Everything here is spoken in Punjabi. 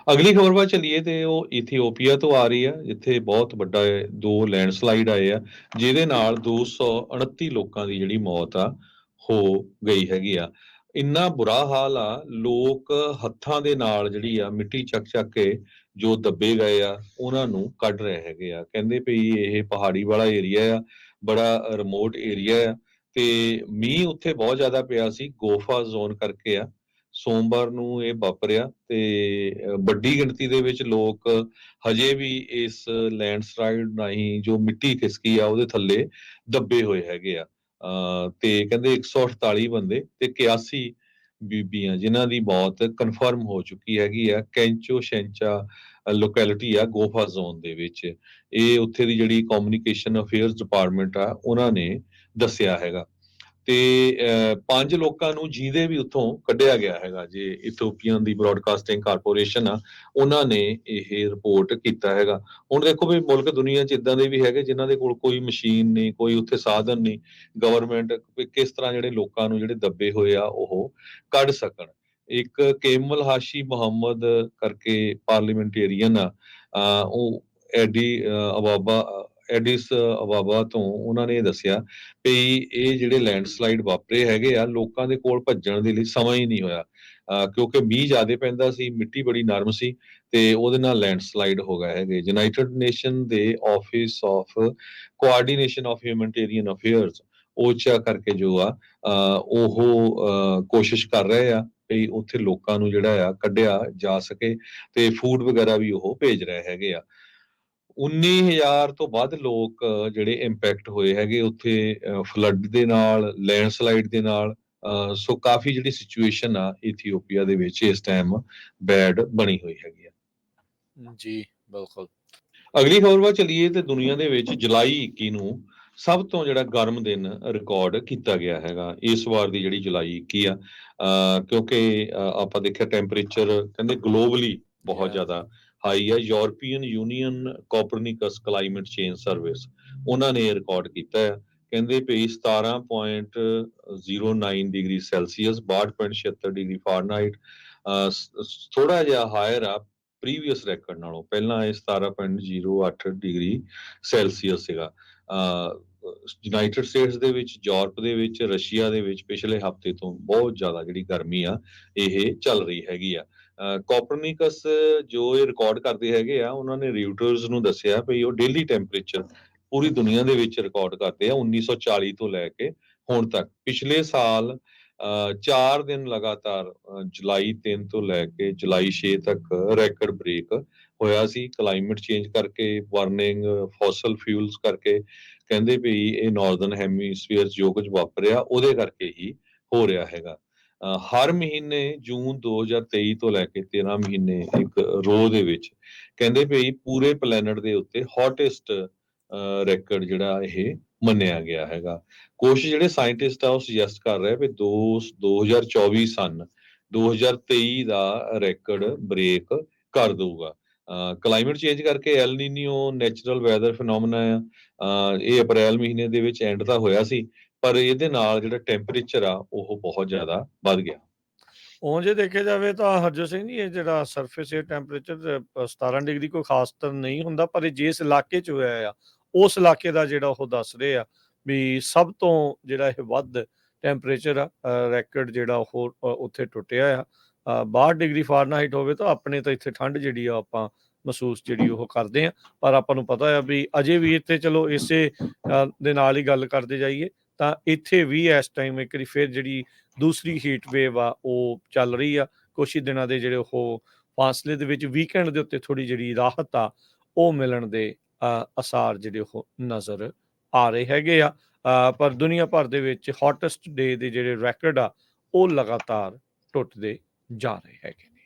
ਅਗਲੀ ਖਬਰ ਵੱਲ ਚੱਲੀਏ ਤੇ ਉਹ ਇਥੀਓਪੀਆ ਤੋਂ ਆ ਰਹੀ ਆ, ਜਿੱਥੇ ਬਹੁਤ ਵੱਡਾ ਦੋ ਲੈਂਡਸਲਾਈਡ ਆਏ ਆ, ਜਿਹਦੇ ਨਾਲ 229 ਲੋਕਾਂ ਦੀ ਜਿਹੜੀ ਮੌਤ ਆ ਹੋ ਗਈ ਹੈਗੀ ਆ। ਇੰਨਾ ਬੁਰਾ ਹਾਲ ਆ, ਲੋਕ ਹੱਥਾਂ ਦੇ ਨਾਲ ਜਿਹੜੀ ਆ ਮਿੱਟੀ ਚੱਕ ਚੱਕ ਕੇ ਜੋ ਦੱਬੇ ਗਏ ਆ ਉਹਨਾਂ ਨੂੰ ਕੱਢ ਰਹੇ ਹੈਗੇ ਆ। ਕਹਿੰਦੇ ਵੀ ਇਹ ਪਹਾੜੀ ਵਾਲਾ ਏਰੀਆ ਆ, ਬੜਾ ਰਿਮੋਟ ਏਰੀਆ ਆ, ਤੇ ਮੀਂਹ ਉੱਥੇ ਬਹੁਤ ਜ਼ਿਆਦਾ ਪਿਆ ਸੀ, ਗੋਫਾ ਜ਼ੋਨ ਕਰਕੇ ਆ। ਸੋਮਵਾਰ ਨੂੰ ਇਹ ਵਾਪਰਿਆ ਤੇ ਵੱਡੀ ਗਿਣਤੀ ਦੇ ਵਿੱਚ ਲੋਕ ਹਜੇ ਵੀ ਇਸ ਲੈਂਡਸਲਾਈਡ ਰਾਹੀਂ ਜੋ ਮਿੱਟੀ ਖਿਸਕੀ ਆ ਉਹਦੇ ਥੱਲੇ ਦੱਬੇ ਹੋਏ ਹੈਗੇ ਆ। ਤੇ ਕਹਿੰਦੇ 148 ਬੰਦੇ ਤੇ 81 ਬੀਬੀਆਂ ਜਿਨ੍ਹਾਂ ਦੀ ਮੌਤ ਕਨਫਰਮ ਹੋ ਚੁੱਕੀ ਹੈਗੀ ਆ। ਕੈਂਚੋ ਸ਼ੈਂਚਾ ਲੋਕੈਲਿਟੀ ਆ ਗੋਫਾ ਜ਼ੋਨ ਦੇ ਵਿੱਚ। ਇਹ ਉੱਥੇ ਦੀ ਜਿਹੜੀ ਕਮਿਊਨੀਕੇਸ਼ਨ ਅਫੇਅਰਸ ਡਿਪਾਰਟਮੈਂਟ ਆ ਉਹਨਾਂ ਨੇ ਦੱਸਿਆ ਹੈਗਾ। ਤੇ 5 ਲੋਕਾਂ ਨੂੰ ਜਿਹਦੇ ਵੀ ਉੱਥੋਂ ਕੱਢਿਆ ਗਿਆ ਹੈਗਾ। ਜੇ ਇਥੋਪੀਅਨ ਦੀ ਬ੍ਰੌਡਕਾਸਟਿੰਗ ਕਾਰਪੋਰੇਸ਼ਨ ਆ, ਉਹਨਾਂ ਨੇ ਇਹ ਰਿਪੋਰਟ ਕੀਤਾ ਹੈਗਾ। ਹੁਣ ਦੇਖੋ ਵੀ ਮੁਲਕ ਦੁਨੀਆ 'ਚ ਇਦਾਂ ਦੇ ਵੀ ਹੈਗੇ ਜਿਨ੍ਹਾਂ ਦੇ ਕੋਲ ਕੋਈ ਮਸ਼ੀਨ ਨਹੀਂ, ਕੋਈ ਉੱਥੇ ਸਾਧਨ ਨਹੀਂ। ਗਵਰਨਮੈਂਟ ਕਿਸ ਤਰ੍ਹਾਂ ਜਿਹੜੇ ਲੋਕਾਂ ਨੂੰ ਜਿਹੜੇ ਦੱਬੇ ਹੋਏ ਆ ਉਹ ਕੱਢ ਸਕਣ। ਇੱਕ ਕੇਮਲ ਹਾਸ਼ੀ ਮੁਹੰਮਦ ਕਰਕੇ ਪਾਰਲੀਮੈਂਟੇਰੀਅਨ ਆ, ਉਹ ਐਡਿਸ ਅਬਾਬਾ ਤੋਂ ਉਹਨਾਂ ਨੇ ਦੱਸਿਆ ਵੀ ਇਹ ਜਿਹੜੇ ਲੈਂਡਸਲਾਈਡ ਵਾਪਰੇ ਹੈਗੇ ਆ, ਲੋਕਾਂ ਦੇ ਕੋਲ ਭੱਜਣ ਦੇ ਲਈ ਸਮਾਂ ਹੀ ਨਹੀਂ ਹੋਇਆ, ਕਿਉਂਕਿ ਮੀਂਹ ਜ਼ਿਆਦਾ ਪੈਂਦਾ ਸੀ, ਮਿੱਟੀ ਬੜੀ ਨਰਮ ਸੀ ਤੇ ਉਹਦੇ ਨਾਲ ਲੈਂਡਸਲਾਈਡ ਹੋ ਗਏ ਹੈਗੇ। ਯੂਨਾਈਟਿਡ ਨੇਸ਼ਨ ਦੇ office of coordination of humanitarian affairs OCHA ਕਰਕੇ ਜੋ ਆ ਉਹ ਕੋਸ਼ਿਸ਼ ਕਰ ਰਹੇ ਆ ਵੀ ਉੱਥੇ ਲੋਕਾਂ ਨੂੰ ਜਿਹੜਾ ਆ ਕੱਢਿਆ ਜਾ ਸਕੇ ਤੇ ਫੂਡ ਵਗੈਰਾ ਵੀ ਉਹ ਭੇਜ ਰਹੇ ਹੈਗੇ ਆ। 19,000 ਤੋਂ ਵੱਧ ਲੋਕ ਜਿਹੜੇ ਇੰਪੈਕਟ ਹੋਏ ਹੈਗੇ ਉੱਥੇ ਫਲੱਡ ਦੇ ਨਾਲ, ਲੈਂਡਸਲਾਈਡ ਦੇ ਨਾਲ। ਸੋ ਕਾਫੀ ਜਿਹੜੀ ਸਿਚੁਏਸ਼ਨ ਆ ਇਥੀਓਪੀਆ ਦੇ ਵਿੱਚ ਇਸ ਟਾਈਮ ਬੈਡ ਬਣੀ ਹੋਈ ਹੈਗੀ ਆ। ਜੀ ਬਿਲਕੁਲ। ਅਗਲੀ ਖਬਰ ਵੱਲ ਚੱਲੀਏ ਤੇ ਦੁਨੀਆ ਦੇ ਵਿੱਚ ਜੁਲਾਈ 21 ਨੂੰ ਸਭ ਤੋਂ ਜਿਹੜਾ ਗਰਮ ਦਿਨ ਰਿਕਾਰਡ ਕੀਤਾ ਗਿਆ ਹੈਗਾ। ਇਸ ਵਾਰ ਦੀ ਜਿਹੜੀ ਜੁਲਾਈ 21 ਆ, ਕਿਉਂਕਿ ਆਪਾਂ ਦੇਖਿਆ ਟੈਂਪਰੇਚਰ ਕਹਿੰਦੇ ਗਲੋਬਲੀ ਬਹੁਤ ਜ਼ਿਆਦਾ ਹਾਈ ਆ। European union Copernicus climate change service ਉਹਨਾਂ ਨੇ ਰਿਕਾਰਡ ਕੀਤਾ ਹੈ। ਕਹਿੰਦੇ ਵੀ 17.09 ਡਿਗਰੀ ਸੈਲਸੀਅਸ 62.76 ਡਿਗਰੀ ਫਾਰਨਹਾਈਟ, ਥੋੜਾ ਜਿਹਾ ਹਾਇਰ ਆ ਪ੍ਰੀਵੀਅਸ ਰੈਕੋਰਡ ਨਾਲੋਂ। ਪਹਿਲਾਂ ਇਹ 17.08 ਡਿਗਰੀ ਸੈਲਸੀਅਸ ਸੀਗਾ। ਯੂਨਾਈਟਿਡ ਸਟੇਟਸ ਦੇ ਵਿੱਚ, ਯੂਰਪ ਦੇ ਵਿੱਚ, ਰਸ਼ੀਆ ਦੇ ਵਿੱਚ ਪਿਛਲੇ ਹਫ਼ਤੇ ਤੋਂ ਬਹੁਤ ਜ਼ਿਆਦਾ ਜਿਹੜੀ ਗਰਮੀ ਆ ਇਹ ਚੱਲ ਰਹੀ ਹੈਗੀ ਆ। ਕੋਪਰਨਿਕਸ ਜੋ ਇਹ ਰਿਕਾਰਡ ਕਰਦੇ ਹੈਗੇ ਆ, ਉਹਨਾਂ ਨੇ ਰਿਊਟਰਸ ਨੂੰ ਦੱਸਿਆ ਵੀ ਉਹ ਡੇਲੀ ਟੈਂਪਰੇਚਰ ਪੂਰੀ ਦੁਨੀਆ ਦੇ ਵਿੱਚ ਰਿਕਾਰਡ ਕਰਦੇ ਆ 1940 ਤੋਂ ਲੈ ਕੇ ਹੁਣ ਤੱਕ। ਪਿਛਲੇ ਸਾਲ 4 ਦਿਨ ਲਗਾਤਾਰ ਜੁਲਾਈ 3 ਤੋਂ ਲੈ ਕੇ ਜੁਲਾਈ 6 ਤੱਕ ਰੈਕੋਰਡ ਬ੍ਰੇਕ ਹੋਇਆ ਸੀ। ਕਲਾਈਮੇਟ ਚੇਂਜ ਕਰਕੇ, ਵਾਰਨਿੰਗ, ਫੋਸਲ ਫਿਊਲਸ ਕਰਕੇ, ਕਹਿੰਦੇ ਵੀ ਇਹ ਨਾਰਦਰਨ ਹੈਮੀਸਫੀਅਰ ਜੋ ਕੁਝ ਵਾਪਰਿਆ ਉਹਦੇ ਕਰਕੇ ਹੀ ਹੋ ਰਿਹਾ ਹੈਗਾ। ਹਰ ਮਹੀਨੇ ਜੂਨ 2023 ਤੋਂ ਲੈ ਕੇ 13 ਮਹੀਨੇ ਇੱਕ ਰੋ ਦੇ ਵਿੱਚ ਕਹਿੰਦੇ ਵੀ ਪੂਰੇ ਪਲੈਨਟ ਦੇ ਉੱਤੇ ਹੌਟੈਸਟ ਰੈਕੋਰਡ ਜਿਹੜਾ ਇਹ ਮੰਨਿਆ ਗਿਆ ਹੈਗਾ। ਕੁਝ ਜਿਹੜੇ ਸਾਇੰਟਿਸਟ ਆ ਉਹ ਸੁਜੈਸਟ ਕਰ ਰਹੇ ਵੀ 2024 ਸਨ 2023 ਦਾ ਰੈਕੋਰਡ ਬ੍ਰੇਕ ਕਰ ਦਊਗਾ। ਕਲਾਈਮੇਟ ਚੇਂਜ ਕਰਕੇ ਐਲ ਨੀਨੀਓ ਨੈਚੁਰਲ ਵੈਦਰ ਫਿਨੋਮੀਨਾ ਆ, ਇਹ ਅਪ੍ਰੈਲ ਮਹੀਨੇ ਦੇ ਵਿੱਚ ਐਂਡ ਤਾਂ ਹੋਇਆ ਸੀ, ਪਰ ਇਹਦੇ ਨਾਲ ਜਿਹੜਾ ਟੈਂਪਰੇਚਰ ਆ ਉਹ ਬਹੁਤ ਜ਼ਿਆਦਾ ਵੱਧ ਗਿਆ। ਉਂਝ ਜੇ ਦੇਖਿਆ ਜਾਵੇ ਤਾਂ ਹਰਜੋਤ ਸਿੰਘ ਜੀ, ਇਹ ਜਿਹੜਾ ਸਰਫੇਸ ਏਅਰ ਟੈਂਪਰੇਚਰ 17 ਡਿਗਰੀ ਕੋਈ ਖਾਸ ਤਾਂ ਨਹੀਂ ਹੁੰਦਾ, ਪਰ ਇਹ ਜਿਸ ਇਲਾਕੇ 'ਚ ਹੋਇਆ ਆ ਉਸ ਇਲਾਕੇ ਦਾ ਜਿਹੜਾ ਉਹ ਦੱਸ ਰਹੇ ਆ ਵੀ ਸਭ ਤੋਂ ਜਿਹੜਾ ਇਹ ਵੱਧ ਟੈਂਪਰੇਚਰ ਆ ਰੈਕੋਰਡ ਜਿਹੜਾ ਉਹ ਉੱਥੇ ਟੁੱਟਿਆ ਆ। 62 ਡਿਗਰੀ ਫਾਰਨਹਾਈਟ ਹੋਵੇ ਤਾਂ ਆਪਣੇ ਤਾਂ ਇੱਥੇ ਠੰਡ ਜਿਹੜੀ ਆ ਆਪਾਂ ਮਹਿਸੂਸ ਜਿਹੜੀ ਉਹ ਕਰਦੇ ਆ, ਪਰ ਆਪਾਂ ਨੂੰ ਪਤਾ ਆ ਵੀ ਅਜੇ ਵੀ ਇੱਥੇ ਚਲੋ ਇਸੇ ਦੇ ਨਾਲ ਹੀ ਗੱਲ ਕਰਦੇ ਜਾਈਏ ਤਾਂ ਇੱਥੇ ਵੀ ਇਸ ਟਾਈਮ ਇੱਕ ਵਾਰੀ ਫਿਰ ਜਿਹੜੀ ਦੂਸਰੀ ਹੀਟ ਵੇਵ ਆ ਉਹ ਚੱਲ ਰਹੀ ਆ। ਕੁਛ ਹੀ ਦਿਨਾਂ ਦੇ ਜਿਹੜੇ ਉਹ ਫਾਸਲੇ ਦੇ ਵਿੱਚ ਵੀਕਐਂਡ ਦੇ ਉੱਤੇ ਥੋੜੀ ਜਿਹੜੀ ਰਾਹਤ ਆ ਉਹ ਮਿਲਣ ਦੇ ਆਸਾਰ ਜਿਹੜੇ ਉਹ ਨਜ਼ਰ ਆ ਰਹੇ ਹੈਗੇ ਆ। ਪਰ ਦੁਨੀਆ ਭਰ ਦੇ ਵਿੱਚ ਹੌਟੈਸਟ ਡੇ ਦੇ ਜਿਹੜੇ ਰੈਕੋਰਡ ਆ ਉਹ ਲਗਾਤਾਰ ਟੁੱਟਦੇ ਜਾ ਰਹੇ ਹੈਗੇ ਨੇ।